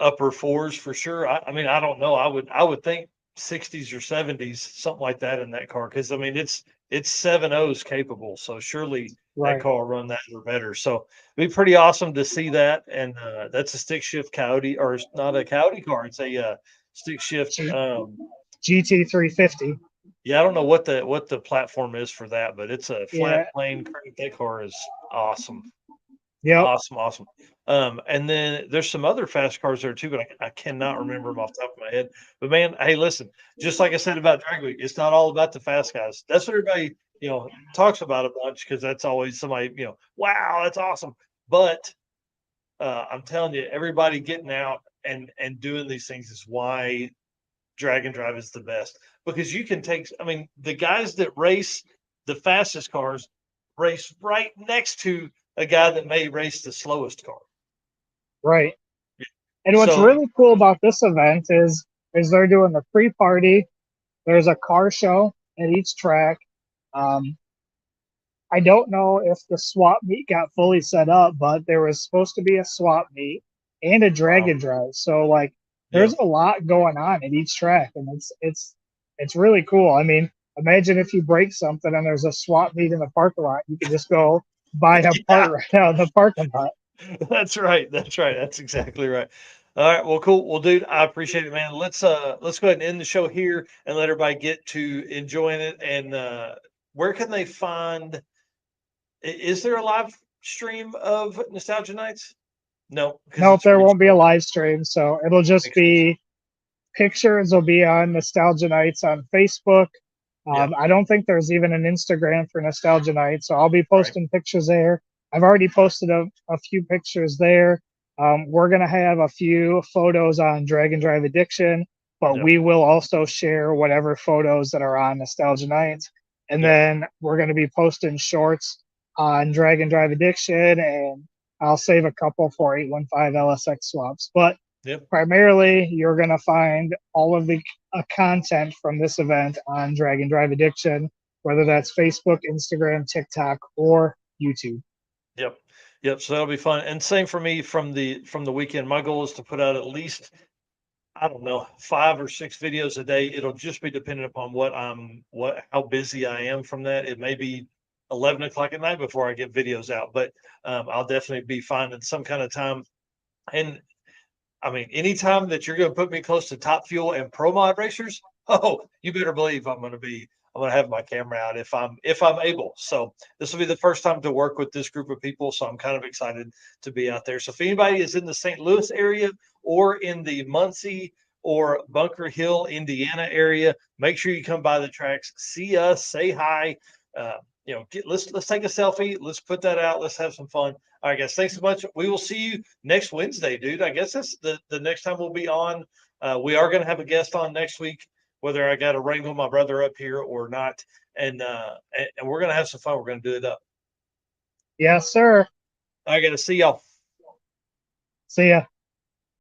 [SPEAKER 1] upper 4s for sure. I mean, I don't know. I would think 60s or 70s, something like that in that car. Cause I mean, it's 7.0s capable. So surely that car will run that or better. So it'd be pretty awesome to see that. And that's a stick shift Coyote, or it's not a Coyote car. It's a stick shift
[SPEAKER 2] GT350.
[SPEAKER 1] Yeah, I don't know what the platform is for that, but it's a flat plane. That car is awesome.
[SPEAKER 2] Yeah,
[SPEAKER 1] awesome. And then there's some other fast cars there too, but I cannot remember them off the top of my head. But man, hey, listen, just like I said about Drag Week, it's not all about the fast guys. That's what everybody talks about a bunch because that's always somebody wow, that's awesome. But I'm telling you, everybody getting out and doing these things is why Drag and Drive is the best, because you can take, I mean, the guys that race the fastest cars race right next to a guy that may race the slowest car.
[SPEAKER 2] Right. And what's really cool about this event is they're doing the pre-party. There's a car show at each track. I don't know if the swap meet got fully set up, but there was supposed to be a swap meet and a drag and drive. So like there's a lot going on at each track, and it's really cool. I mean, imagine if you break something and there's a swap meet in the parking lot. You can just go buy a part right out in the parking lot.
[SPEAKER 1] That's right. That's exactly right. All right. Well, cool. Well, dude, I appreciate it, man. Let's go ahead and end the show here and let everybody get to enjoying it. And where can they find? Is there a live stream of Nostalgia Nights? No.
[SPEAKER 2] Nope, there won't be a live stream. So it'll just be pictures. Will be on Nostalgia Nights on Facebook. I don't think there's even an Instagram for Nostalgia Nights, so I'll be posting pictures there. I've already posted a few pictures there. We're going to have a few photos on Drag and Drive Addiction, but we will also share whatever photos that are on Nostalgia Nights. And
[SPEAKER 1] Yep.
[SPEAKER 2] then we're going to be posting shorts on Drag and Drive Addiction, and I'll save a couple for 815 LSX swaps. But
[SPEAKER 1] Yep.
[SPEAKER 2] primarily, you're going to find all of the content from this event on Drag and Drive Addiction, whether that's Facebook, Instagram, TikTok, or YouTube.
[SPEAKER 1] Yep. Yep. So that'll be fun. And same for me from the weekend. My goal is to put out at least, I don't know, 5 or 6 videos a day. It'll just be dependent upon how busy I am from that. It may be 11 o'clock at night before I get videos out, but I'll definitely be finding some kind of time. And I mean, anytime that you're going to put me close to Top Fuel and Pro Mod racers, oh, you better believe I'm going to have my camera out if I'm able. So this will be the first time to work with this group of people. So I'm kind of excited to be out there. So if anybody is in the St. Louis area or in the Muncie or Bunker Hill, Indiana area, make sure you come by the tracks, see us, say hi. Let's take a selfie. Let's put that out. Let's have some fun. All right, guys. Thanks so much. We will see you next Wednesday, dude. I guess that's the next time we'll be on. We are going to have a guest on next week, whether I got to wrangle my brother up here or not. And we're going to have some fun. We're going to do it up.
[SPEAKER 2] Yes, sir.
[SPEAKER 1] I got to see y'all.
[SPEAKER 2] See ya.